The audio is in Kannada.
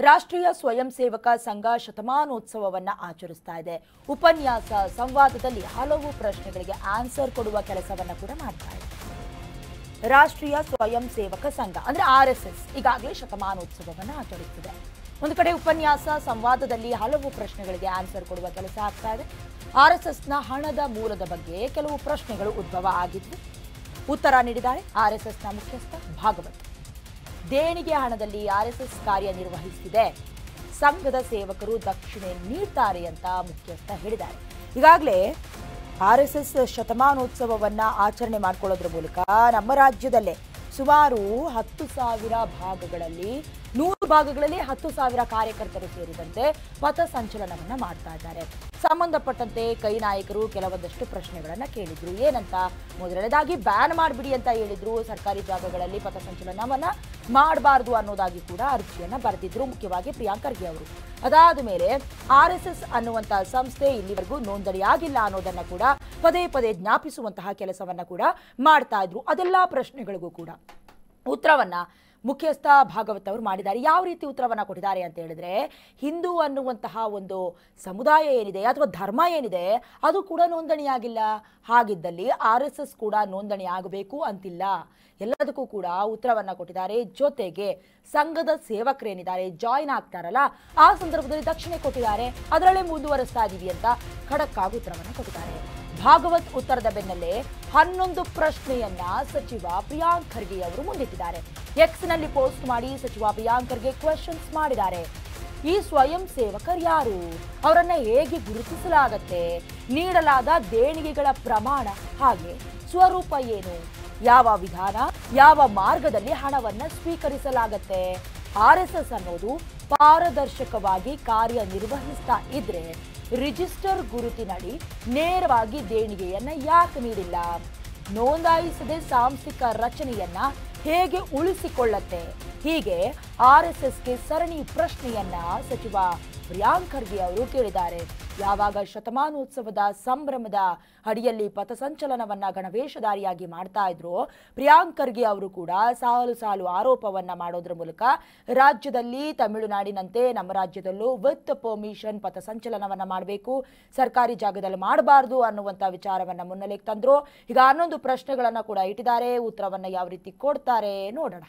ರಾಷ್ಟ್ರೀಯ ಸ್ವಯಂ ಸೇವಕ ಸಂಘ ಶತಮಾನೋತ್ಸವವನ್ನು ಆಚರಿಸ್ತಾ ಇದೆ. ಉಪನ್ಯಾಸ ಸಂವಾದದಲ್ಲಿ ಹಲವು ಪ್ರಶ್ನೆಗಳಿಗೆ ಆನ್ಸರ್ ಕೊಡುವ ಕೆಲಸವನ್ನು ಕೂಡ ಮಾಡ್ತಾ ಇದೆ. ರಾಷ್ಟ್ರೀಯ ಸ್ವಯಂ ಸೇವಕ ಸಂಘ ಅಂದ್ರೆ RSS ಈಗಾಗಲೇ ಶತಮಾನೋತ್ಸವವನ್ನು ಆಚರಿಸುತ್ತಿದೆ. ಒಂದು ಕಡೆ ಉಪನ್ಯಾಸ ಸಂವಾದದಲ್ಲಿ ಹಲವು ಪ್ರಶ್ನೆಗಳಿಗೆ ಆನ್ಸರ್ ಕೊಡುವ ಕೆಲಸ ಆಗ್ತಾ ಇದೆ. RSSನ ಹಣದ ಮೂಲದ ಬಗ್ಗೆ ಕೆಲವು ಪ್ರಶ್ನೆಗಳು ಉದ್ಭವ ಆಗಿದ್ವು. ಉತ್ತರ ನೀಡಿದ್ದಾರೆ RSSನ ಮುಖ್ಯಸ್ಥ ಭಾಗವತ್. ದೇಣಿಗೆ ಹಣದಲ್ಲಿ RSS ಕಾರ್ಯನಿರ್ವಹಿಸುತ್ತಿದೆ. ಸಂಘದ ಸೇವಕರು ದಕ್ಷಿಣೆ ನೀಡ್ತಾರೆ ಅಂತ ಮುಖ್ಯಸ್ಥ ಹೇಳಿದ್ದಾರೆ. ಈಗಾಗಲೇ RSS ಶತಮಾನೋತ್ಸವವನ್ನ ಆಚರಣೆ ಮಾಡಿಕೊಳ್ಳೋದ್ರ ಮೂಲಕ ನಮ್ಮ ರಾಜ್ಯದಲ್ಲೇ ಸುಮಾರು 10,000 ಭಾಗಗಳಲ್ಲಿ 100 ಭಾಗಗಳಲ್ಲಿ 10,000 ಕಾರ್ಯಕರ್ತರು ಸೇರಿದಂತೆ ಪಥಸಂಚಲನವನ್ನ ಮಾಡ್ತಾ ಇದ್ದಾರೆ. ಸಂಬಂಧಪಟ್ಟಂತೆ ಕೈ ನಾಯಕರು ಕೆಲವೊಂದಷ್ಟು ಪ್ರಶ್ನೆಗಳನ್ನ ಕೇಳಿದ್ರು. ಏನಂತ? ಮೊದಲನೇದಾಗಿ ಬ್ಯಾನ್ ಮಾಡಿಬಿಡಿ ಅಂತ ಹೇಳಿದ್ರು. ಸರ್ಕಾರಿ ಜಾಗಗಳಲ್ಲಿ ಪಥಸಂಚಲನವನ್ನ ಮಾಡಬಾರ್ದು ಅನ್ನೋದಾಗಿ ಕೂಡ ಅರ್ಜಿಯನ್ನ ಬರೆದಿದ್ರು, ಮುಖ್ಯವಾಗಿ ಪ್ರಿಯಾಂಕ್ ಖರ್ಗೆ ಅವರು. ಅದಾದ ಮೇಲೆ RSS ಅನ್ನುವಂಥ ಸಂಸ್ಥೆ ಇಲ್ಲಿವರೆಗೂ ನೋಂದಣಿಯಾಗಿಲ್ಲ ಅನ್ನೋದನ್ನ ಕೂಡ ಪದೇ ಪದೇ ಜ್ಞಾಪಿಸುವಂತಹ ಕೆಲಸವನ್ನ ಕೂಡ ಮಾಡ್ತಾ ಇದ್ರು. ಅದೆಲ್ಲ ಪ್ರಶ್ನೆಗಳಿಗೂ ಕೂಡ ಉತ್ತರವನ್ನ ಮುಖ್ಯಸ್ಥ ಭಾಗವತ್ ಅವರು ಮಾಡಿದ್ದಾರೆ. ಯಾವ ರೀತಿ ಉತ್ತರವನ್ನ ಕೊಟ್ಟಿದ್ದಾರೆ ಅಂತ ಹೇಳಿದ್ರೆ, ಹಿಂದೂ ಅನ್ನುವಂತಹ ಒಂದು ಸಮುದಾಯ ಏನಿದೆ ಅಥವಾ ಧರ್ಮ ಏನಿದೆ ಅದು ಕೂಡ ನೋಂದಣಿಯಾಗಿಲ್ಲ. ಹಾಗಿದ್ದಲ್ಲಿ RSS ಕೂಡ ನೋಂದಣಿ ಆಗಬೇಕು ಅಂತಿಲ್ಲ. ಎಲ್ಲದಕ್ಕೂ ಕೂಡ ಉತ್ತರವನ್ನ ಕೊಟ್ಟಿದ್ದಾರೆ. ಜೊತೆಗೆ ಸಂಘದ ಸೇವಕರೇನಿದ್ದಾರೆ ಜಾಯಿನ್ ಆಗ್ತಾರಲ್ಲ, ಆ ಸಂದರ್ಭದಲ್ಲಿ ದಕ್ಷಿಣೆ ಕೊಟ್ಟಿದ್ದಾರೆ, ಅದರಲ್ಲೇ ಮುಂದುವರಿಸ್ತಾ ಇದೀವಿ ಅಂತ ಖಡಕ್ ಆಗಿ ಉತ್ತರವನ್ನ ಕೊಟ್ಟಿದ್ದಾರೆ. ಭಾಗವತ್ ಉತ್ತರದ ಬೆನ್ನಲ್ಲೇ 11 ಪ್ರಶ್ನೆಯನ್ನ ಸಚಿವ ಪ್ರಿಯಾಂಕ್ ಖರ್ಗೆ ಅವರು ಮುಂದಿಟ್ಟಿದ್ದಾರೆ. ಎಕ್ಸ್ನಲ್ಲಿ ಪೋಸ್ಟ್ ಮಾಡಿ ಸಚಿವ ಪ್ರಿಯಾಂಕ್ ಖರ್ಗೆ ಕ್ವೆಶ್ಚನ್ಸ್ ಮಾಡಿದ್ದಾರೆ. ಈ ಸ್ವಯಂ ಸೇವಕರು ಯಾರು? ಅವರನ್ನ ಹೇಗೆ ಗುರುತಿಸಲಾಗತ್ತೆ? ನೀಡಲಾದ ದೇಣಿಗೆಗಳ ಪ್ರಮಾಣ ಹಾಗೆ ಸ್ವರೂಪ ಏನು? ಯಾವ ವಿಧಾನ, ಯಾವ ಮಾರ್ಗದಲ್ಲಿ ಹಣವನ್ನ ಸ್ವೀಕರಿಸಲಾಗತ್ತೆ? RSS ಅನ್ನೋದು ಪಾರದರ್ಶಕವಾಗಿ ಕಾರ್ಯನಿರ್ವಹಿಸ್ತಾ ಇದ್ರೆ ರಿಜಿಸ್ಟರ್ ಗುರುತಿನಡಿ ನೇರವಾಗಿ ದೇಣಿಗೆಯನ್ನ ಯಾಕೆ ನೀಡಿಲ್ಲ? ನೋಂದಾಯಿಸದೆ ಸಾಂಸ್ಥಿಕ ರಚನೆಯನ್ನ ಹೇಗೆ ಉಳಿಸಿಕೊಳ್ಳತ್ತೆ? ಹೀಗೆ RSSಗೆ ಸರಣಿ ಪ್ರಶ್ನೆಯನ್ನ ಸಚಿವ ಪ್ರಿಯಾಂಕ್ ಖರ್ಗೆ ಅವರು ಕೇಳಿದ್ದಾರೆ. ಯಾವಾಗ ಶತಮಾನೋತ್ಸವದ ಸಂಭ್ರಮದ ಅಡಿಯಲ್ಲಿ ಪಥಸಂಚಲನವನ್ನ ಗಣವೇಶಧಾರಿಯಾಗಿ ಮಾಡ್ತಾ ಇದ್ರು, ಪ್ರಿಯಾಂಕ್ ಖರ್ಗೆ ಅವರು ಕೂಡ ಸಾಲು ಸಾಲು ಆರೋಪವನ್ನ ಮಾಡೋದ್ರ ಮೂಲಕ ರಾಜ್ಯದಲ್ಲಿ ತಮಿಳುನಾಡಿನಂತೆ ನಮ್ಮ ರಾಜ್ಯದಲ್ಲೂ ವಿತ್ ಪರ್ಮಿಷನ್ ಪಥಸಂಚಲನವನ್ನ ಮಾಡಬೇಕು, ಸರ್ಕಾರಿ ಜಾಗದಲ್ಲಿ ಮಾಡಬಾರ್ದು ಅನ್ನುವಂಥ ವಿಚಾರವನ್ನ ಮುನ್ನೆಲೆಗೆ ತಂದ್ರು. ಈಗ 11 ಪ್ರಶ್ನೆಗಳನ್ನ ಕೂಡ ಇಟ್ಟಿದ್ದಾರೆ. ಉತ್ತರವನ್ನ ಯಾವ ರೀತಿ ಕೊಡ್ತಾರೆ ನೋಡೋಣ.